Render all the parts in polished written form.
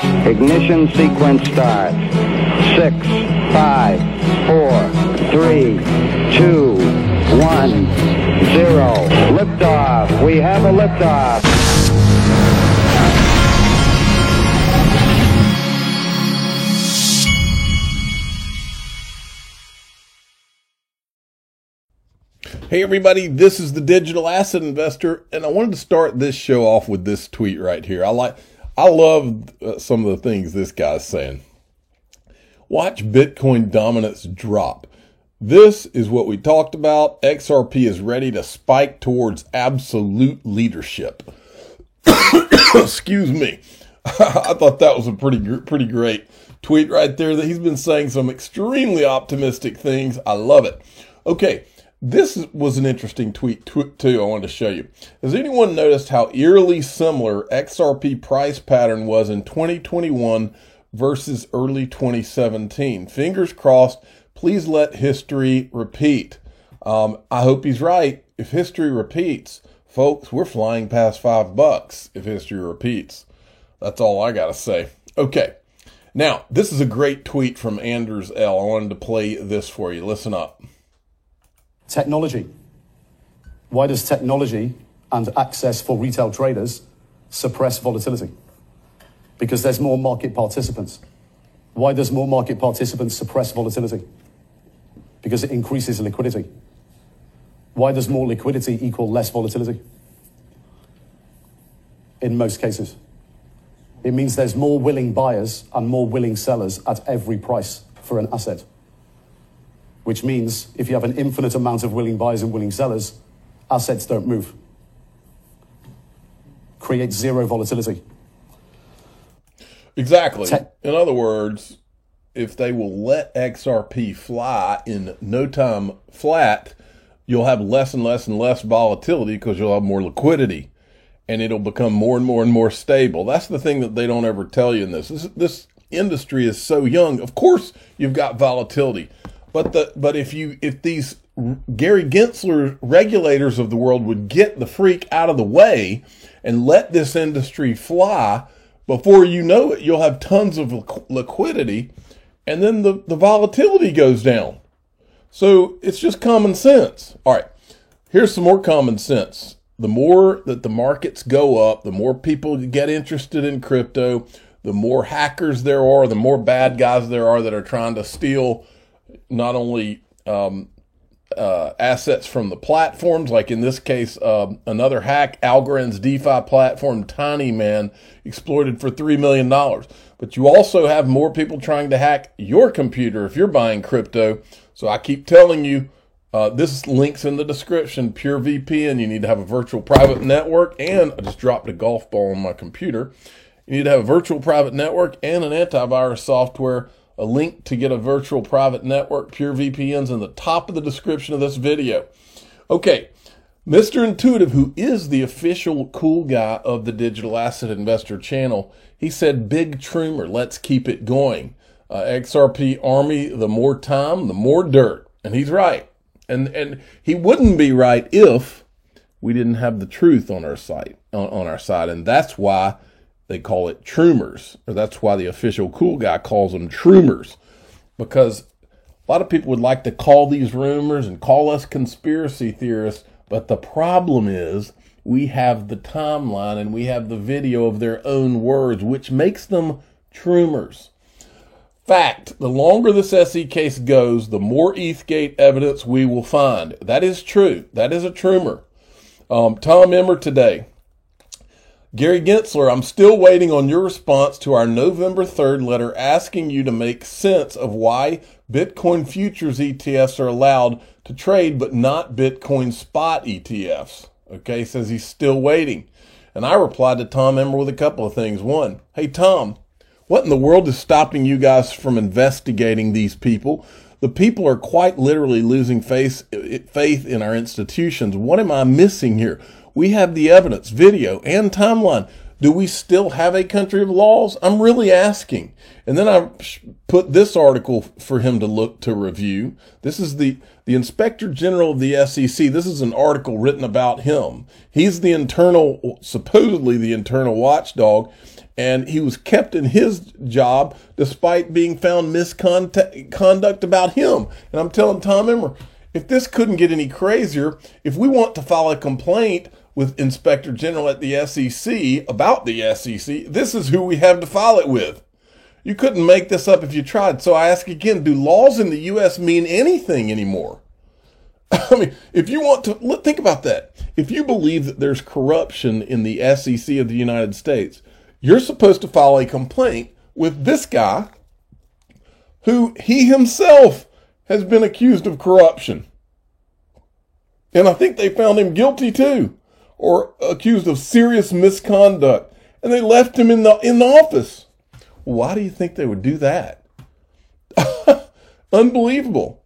Ignition sequence starts. 6, 5, 4, 3, 2, 1, 0. Liftoff. We have a liftoff. Hey everybody, this is the Digital Asset Investor, and I wanted to start this show off with this tweet right here. I love some of the things this guy's saying. Watch Bitcoin dominance drop. This is what we talked about. XRP is ready to spike towards absolute leadership. Excuse me. I thought that was a pretty great tweet right there. That he's been saying some extremely optimistic things. I love it. Okay. This was an interesting tweet too I wanted to show you. Has anyone noticed how eerily similar XRP price pattern was in 2021 versus early 2017? Fingers crossed. Please let history repeat. I hope he's right. If history repeats, folks, we're flying past $5 if history repeats. That's all I got to say. Okay. Now, this is a great tweet from Anders L. I wanted to play this for you. Listen up. Technology. Why does technology and access for retail traders suppress volatility? Because there's more market participants. Why does more market participants suppress volatility? Because it increases liquidity. Why does more liquidity equal less volatility? In most cases. It means there's more willing buyers and more willing sellers at every price for an asset. Which means if you have an infinite amount of willing buyers and willing sellers, assets don't move. Create zero volatility. Exactly. In other words, if they will let XRP fly in no time flat, you'll have less and less and less volatility because you'll have more liquidity. And it'll become more and more and more stable. That's the thing that they don't ever tell you in this. This industry is so young. Of course, you've got volatility. But if these Gary Gensler regulators of the world would get the freak out of the way and let this industry fly, before you know it, you'll have tons of liquidity, and then the volatility goes down. So it's just common sense. All right, here's some more common sense. The more that the markets go up, the more people get interested in crypto, the more hackers there are, the more bad guys there are that are trying to steal not only assets from the platforms, like in this case, another hack, Algorand's DeFi platform, Tiny Man, exploited for $3 million. But you also have more people trying to hack your computer if you're buying crypto. So I keep telling you, this link's in the description, Pure VPN. You need to have a virtual private network, and I just dropped a golf ball on my computer. You need to have a virtual private network and an antivirus software. A link to get a virtual private network, Pure VPN's, in the top of the description of this video. Okay, Mr. Intuitive, who is the official cool guy of the Digital Asset Investor channel, he said, big troomer, let's keep it going. XRP Army, the more time, the more dirt. And he's right. And he wouldn't be right if we didn't have the truth on our side. And that's why they call it Troomers, or that's why the official cool guy calls them Troomers, because a lot of people would like to call these rumors and call us conspiracy theorists, but the problem is we have the timeline and we have the video of their own words, which makes them Troomers. Fact, the longer this SE case goes, the more ETHgate evidence we will find. That is true. That is a Troomer. Tom Emmer today. Gary Gensler, I'm still waiting on your response to our November 3rd letter asking you to make sense of why Bitcoin futures ETFs are allowed to trade, but not Bitcoin spot ETFs. Okay, says he's still waiting. And I replied to Tom Emmer with a couple of things. One, hey, Tom, what in the world is stopping you guys from investigating these people? The people are quite literally losing faith in our institutions. What am I missing here? We have the evidence, video, and timeline. Do we still have a country of laws? I'm really asking. And then I put this article for him to review. This is the Inspector General of the SEC. This is an article written about him. He's the supposedly the internal watchdog. And he was kept in his job despite being found misconduct about him. And I'm telling Tom Emmer, if this couldn't get any crazier, if we want to file a complaint with Inspector General at the SEC about the SEC, this is who we have to file it with. You couldn't make this up if you tried. So I ask again, do laws in the U.S. mean anything anymore? I mean, if you want to, think about that. If you believe that there's corruption in the SEC of the United States, you're supposed to file a complaint with this guy who he himself has been accused of corruption. And I think they found him guilty too, or accused of serious misconduct. And they left him in the office. Why do you think they would do that? Unbelievable.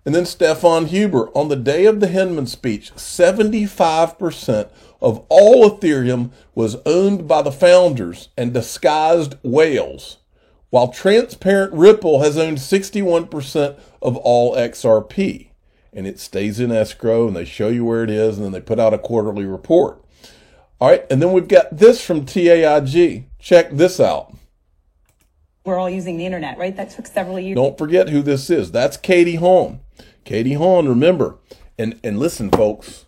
And then Stefan Huber, on the day of the Hinman speech, 75% of all Ethereum was owned by the founders and disguised whales, while Transparent Ripple has owned 61% of all XRP. And it stays in escrow, and they show you where it is, and then they put out a quarterly report. All right, and then we've got this from TAIG. Check this out. We're all using the internet, right? That took several years. Don't forget who this is. That's Katie Haun. Katie Haun, remember. And listen, folks,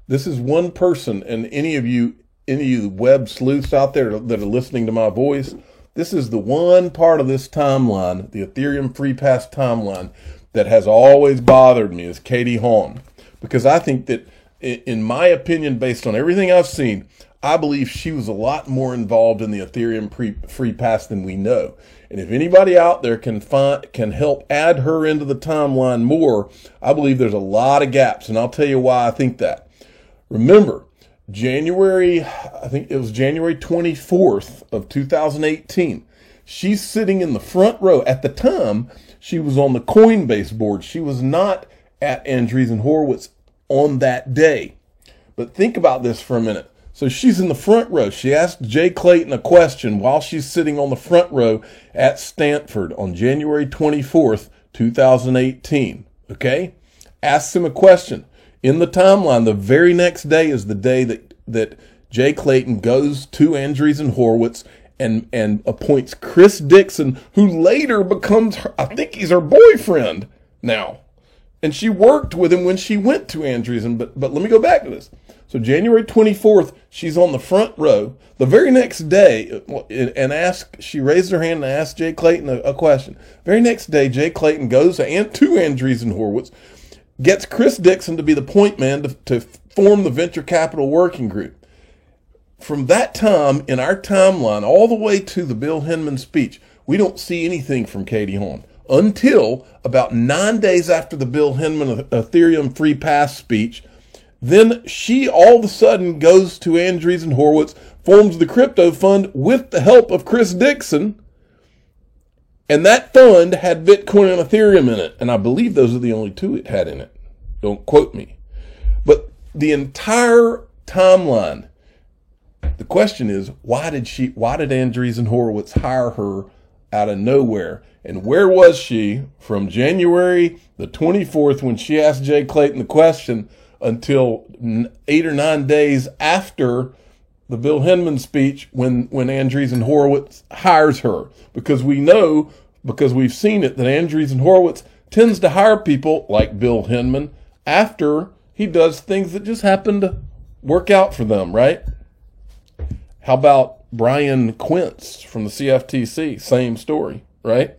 this is one person, and any of you web sleuths out there that are listening to my voice, this is the one part of this timeline, the Ethereum Free Pass timeline, that has always bothered me, is Katie Haun. Because I think that, in my opinion, based on everything I've seen, I believe she was a lot more involved in the Ethereum Free Pass than we know. And if anybody out there can help add her into the timeline more, I believe there's a lot of gaps. And I'll tell you why I think that. Remember, I think it was January 24th of 2018. She's sitting in the front row. At the time, she was on the Coinbase board. She was not at Andreessen Horowitz on that day. But think about this for a minute. So she's in the front row. She asked Jay Clayton a question while she's sitting on the front row at Stanford on January 24th, 2018. Okay? Asks him a question. In the timeline, the very next day is the day that Jay Clayton goes to Andreessen Horowitz and appoints Chris Dixon, who later becomes I think he's her boyfriend now. And she worked with him when she went to Andreessen. But let me go back to this. So January 24th, she's on the front row. The very next day, she raised her hand and asked Jay Clayton a question. Very next day, Jay Clayton goes to Andreessen Horowitz, gets Chris Dixon to be the point man to form the Venture Capital Working Group. From that time, in our timeline, all the way to the Bill Hinman speech, we don't see anything from Katie Haun until about 9 days after the Bill Hinman Ethereum Free Pass speech. Then she all of a sudden goes to Andreessen Horowitz, forms the crypto fund with the help of Chris Dixon, and that fund had Bitcoin and Ethereum in it. And I believe those are the only two it had in it. Don't quote me. But the entire timeline, the question is, why did Andreessen Horowitz hire her out of nowhere? And where was she from January the 24th when she asked Jay Clayton the question until 8 or 9 days after the Bill Hinman speech when Andreessen Horowitz hires her? Because we know, because we've seen it, that Andreessen Horowitz tends to hire people like Bill Hinman after he does things that just happen to work out for them, right? How about Brian Quince from the CFTC? Same story, right?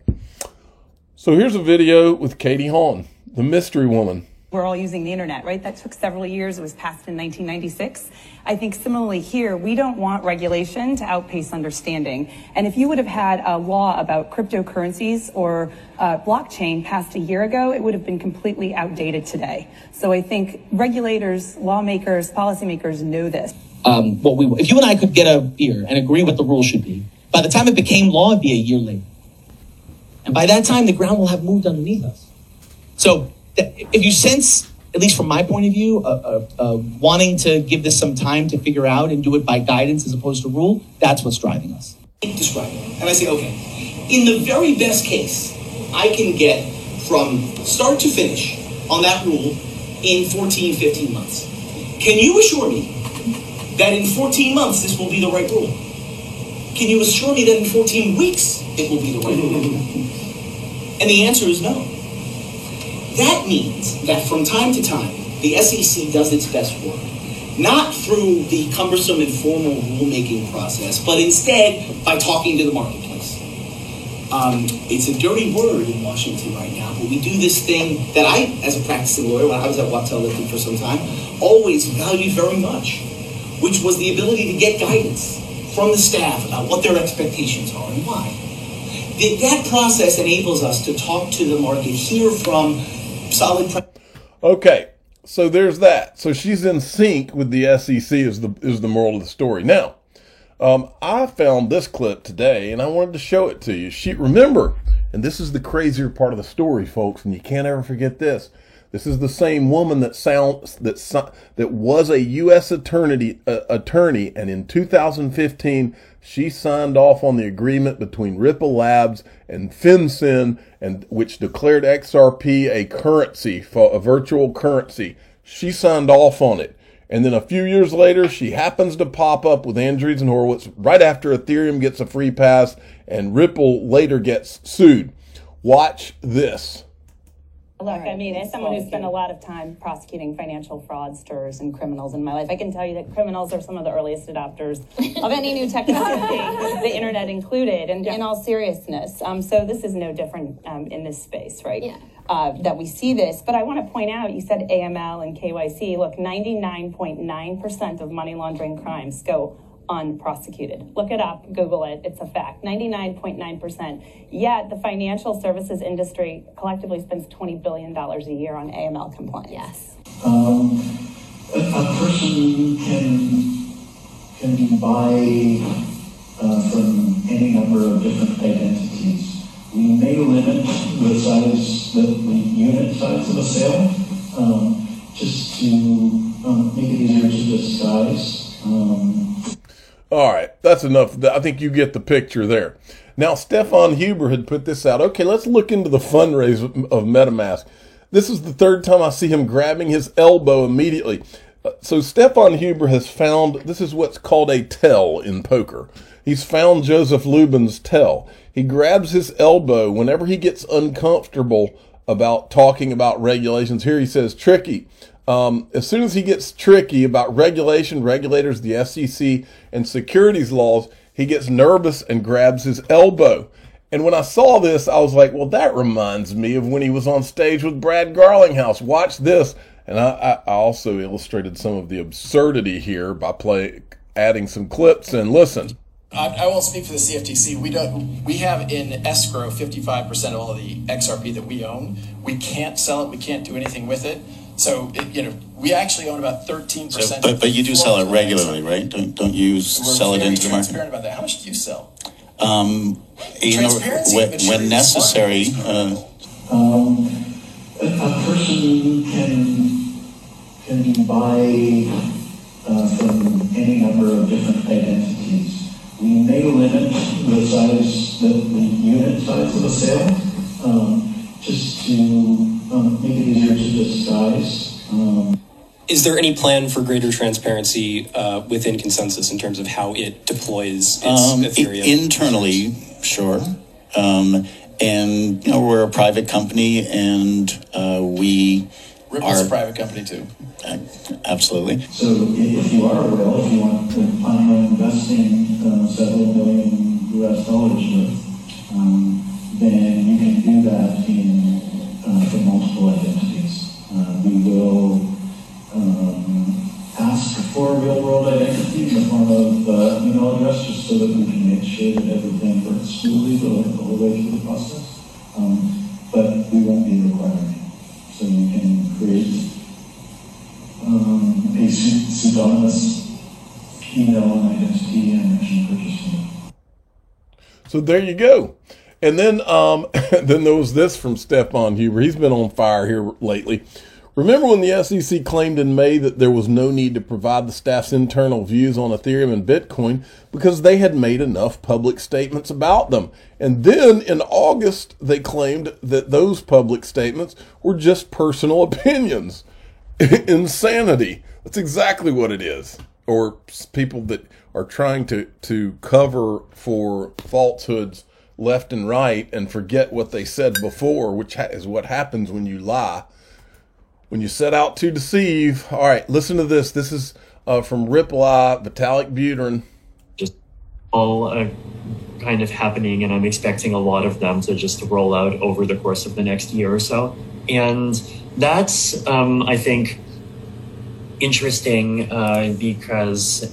So here's a video with Katie Haun, the mystery woman. We're all using the internet, right? That took several years. It was passed in 1996. I think similarly here, we don't want regulation to outpace understanding. And if you would have had a law about cryptocurrencies or blockchain passed a year ago, it would have been completely outdated today. So I think regulators, lawmakers, policymakers know this. If you and I could get a beer and agree what the rules should be, by the time it became law, it'd be a year late. And by that time, the ground will have moved underneath us. So if you sense, at least from my point of view, wanting to give this some time to figure out and do it by guidance as opposed to rule, that's what's driving us. Describe it. And I say, okay, in the very best case, I can get from start to finish on that rule in 14, 15 months. Can you assure me that in 14 months this will be the right rule? can you assure me that in 14 weeks it will be the right rule? And the answer is no. That means that from time to time, the SEC does its best work, not through the cumbersome and formal rulemaking process, but instead by talking to the marketplace. It's a dirty word in Washington right now, but we do this thing that I, as a practicing lawyer, when I was at Wachtell Lipton for some time, always valued very much, which was the ability to get guidance from the staff about what their expectations are and why. That process enables us to talk to the market, hear from solid... Okay, so there's that. So she's in sync with the SEC is the moral of the story. Now, I found this clip today, and I wanted to show it to you. Remember, and this is the crazier part of the story, folks, and you can't ever forget this. This is the same woman that was a U.S. attorney, and in 2015, she signed off on the agreement between Ripple Labs and FinCEN, which declared XRP a currency, a virtual currency. She signed off on it. And then a few years later, she happens to pop up with Andreessen Horowitz right after Ethereum gets a free pass and Ripple later gets sued. Watch this. Look, I mean, as someone who's spent a lot of time prosecuting financial fraudsters and criminals in my life, I can tell you that criminals are some of the earliest adopters of any new technology, the internet included, and in all seriousness. So this is no different in this space, right? Yeah. That we see this. But I want to point out, you said AML and KYC. Look, 99.9% of money laundering crimes go unprosecuted. Look it up, Google it, it's a fact. 99.9%. Yet the financial services industry collectively spends $20 billion a year on AML compliance. Yes. A person can buy from any number of different identities. We may limit the size, the unit size of a sale, just to make it easier to disguise. All right, that's enough. I think you get the picture there. Now, Stefan Huber had put this out. Okay, let's look into the fundraise of MetaMask. This is the third time I see him grabbing his elbow immediately. So Stefan Huber has found, this is what's called a tell in poker. He's found Joseph Lubin's tell. He grabs his elbow whenever he gets uncomfortable about talking about regulations. Here he says, tricky. As soon as he gets tricky about regulators, the SEC, and securities laws, he gets nervous and grabs his elbow. And when I saw this, I was like, well, that reminds me of when he was on stage with Brad Garlinghouse. Watch this. And I also illustrated some of the absurdity here by adding some clips, and listen. I won't speak for the CFTC. We have in escrow 55% of all of the XRP that we own. We can't sell it. We can't do anything with it. So, we actually own about 13%. But you do sell it regularly, right? Don't you sell it into the market? Transparent about that. How much do you sell? When necessary. A person can buy from any number of different identities. We may limit the size, the unit size of a sale, just to make it easier to disguise. Is there any plan for greater transparency within Consensus in terms of how it deploys its Ethereum? Internally, sure. And we're a private company, and we Ripple's a private company too. Absolutely. So if you are a whale, if you want to plan on investing several million US dollars worth, then you can do that for multiple identities. We will ask for a real-world identity in the form of email address, just so that we can make sure that everything works smoothly the whole way through the process. But we won't be requiring it. So you can create a pseudonymous email and identity and actually purchase it. So there you go. And then then there was this from Stefan Huber. He's been on fire here lately. Remember when the SEC claimed in May that there was no need to provide the staff's internal views on Ethereum and Bitcoin because they had made enough public statements about them. And then in August, they claimed that those public statements were just personal opinions. Insanity. That's exactly what it is. Or people that are trying to cover for falsehoods left and right and forget what they said before, which is what happens when you lie. When you set out to deceive. All right, listen to this. This is from Reply, Vitalik Buterin. Just all kind of happening, and I'm expecting a lot of them to just roll out over the course of the next year or so. And that's, I think, interesting because,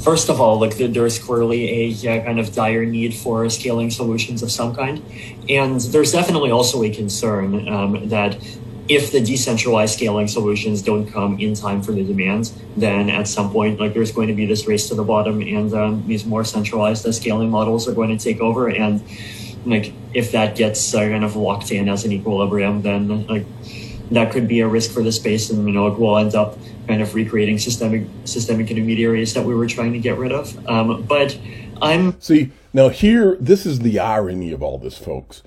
first of all, there's clearly a kind of dire need for scaling solutions of some kind. And there's definitely also a concern that if the decentralized scaling solutions don't come in time for the demand, then at some point, there's going to be this race to the bottom, and these more centralized scaling models are going to take over. And if that gets kind of locked in as an equilibrium, then that could be a risk for the space, and it will end up kind of recreating systemic intermediaries that we were trying to get rid of. But see now here. This is the irony of all this, folks.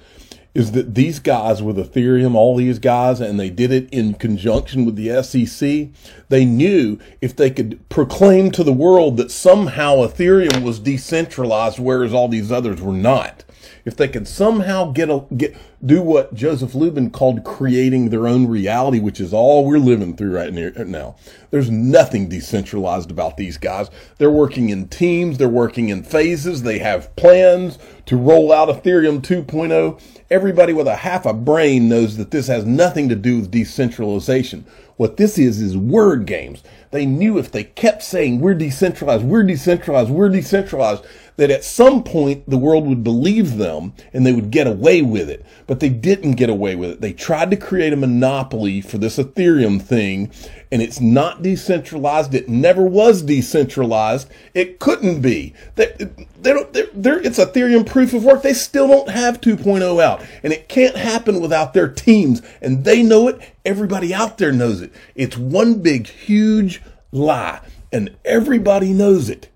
Is that these guys with Ethereum, all these guys, and they did it in conjunction with the SEC, they knew if they could proclaim to the world that somehow Ethereum was decentralized, whereas all these others were not, if they could somehow do what Joseph Lubin called creating their own reality, which is all we're living through right now. There's nothing decentralized about these guys. They're working in teams. They're working in phases. They have plans to roll out Ethereum 2.0. Everybody with a half a brain knows that this has nothing to do with decentralization. What this is word games. They knew if they kept saying, we're decentralized, we're decentralized, we're decentralized, that at some point the world would believe them and they would get away with it. But they didn't get away with it. They tried to create a monopoly for this Ethereum thing, and it's not decentralized. It never was decentralized. It couldn't be. It's Ethereum proof of work. They still don't have 2.0 out, and it can't happen without their teams, and they know it. Everybody out there knows it. It's one big, huge lie, and everybody knows it.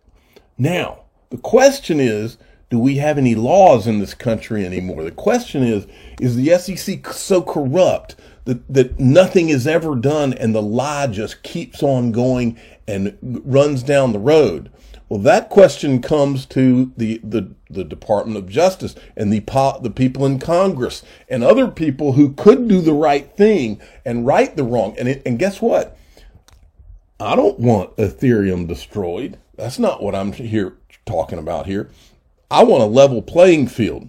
Now, the question is, do we have any laws in this country anymore? The question is the SEC so corrupt that nothing is ever done and the lie just keeps on going and runs down the road? Well, that question comes to the Department of Justice and the people in Congress and other people who could do the right thing and right the wrong. And guess what? I don't want Ethereum destroyed. That's not what I'm talking about here. I want a level playing field.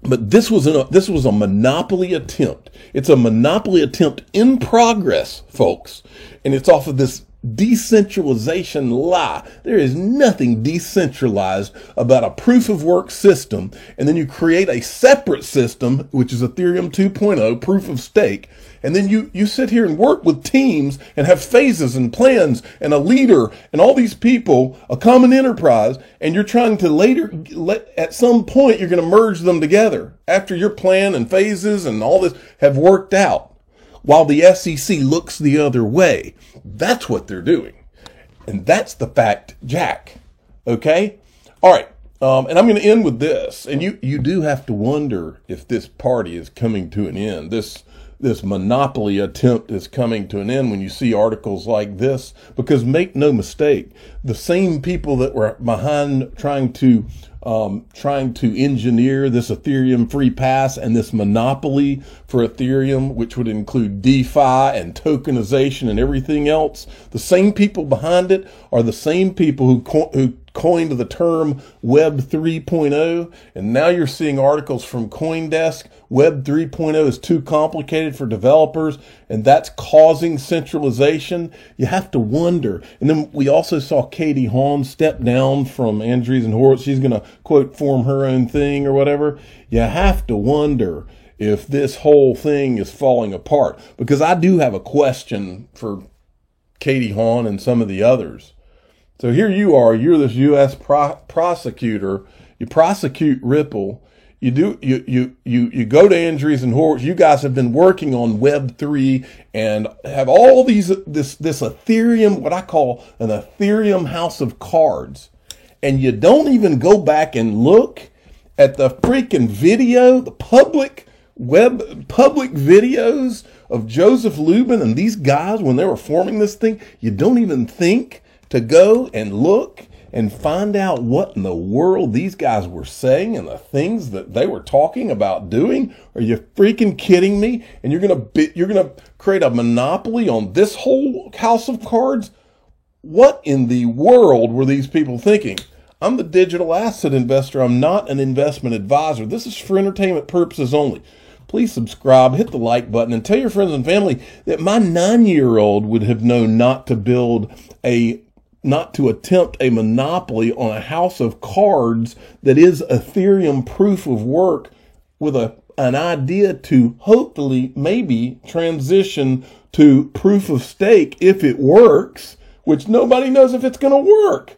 But this was a monopoly attempt. It's a monopoly attempt in progress, folks. And it's off of this decentralization lie. There is nothing decentralized about a proof of work system. And then you create a separate system, which is Ethereum 2.0, proof of stake. And then you sit here and work with teams and have phases and plans and a leader and all these people, a common enterprise, and you're trying to at some point, you're going to merge them together after your plan and phases and all this have worked out, while the SEC looks the other way. That's what they're doing. And that's the fact, Jack. Okay? All right. And I'm going to end with this. And you do have to wonder if this party is coming to an end. This monopoly attempt is coming to an end when you see articles like this, because make no mistake, the same people that were behind trying to engineer this Ethereum free pass and this monopoly for Ethereum, which would include DeFi and tokenization and everything else, the same people behind it are the same people who coined the term Web 3.0, and now you're seeing articles from CoinDesk. Web 3.0 is too complicated for developers, and that's causing centralization. You have to wonder. And then we also saw Katie Haun step down from Andreessen Horowitz. She's going to, quote, form her own thing or whatever. You have to wonder if this whole thing is falling apart, because I do have a question for Katie Haun and some of the others. So here you are, you're this U.S. prosecutor, you prosecute Ripple, you go to Andreessen Horowitz, you guys have been working on Web3 and have all this Ethereum, what I call an Ethereum house of cards, and you don't even go back and look at the freaking video, the public videos of Joseph Lubin and these guys when they were forming this thing. You don't even think to go and look and find out what in the world these guys were saying and the things that they were talking about doing? Are you freaking kidding me? And you're gonna create a monopoly on this whole house of cards? What in the world were these people thinking? I'm the digital asset investor. I'm not an investment advisor. This is for entertainment purposes only. Please subscribe, hit the like button, and tell your friends and family that my 9-year-old would have known not to attempt a monopoly on a house of cards that is Ethereum proof of work with an idea to hopefully maybe transition to proof of stake if it works, which nobody knows if it's going to work.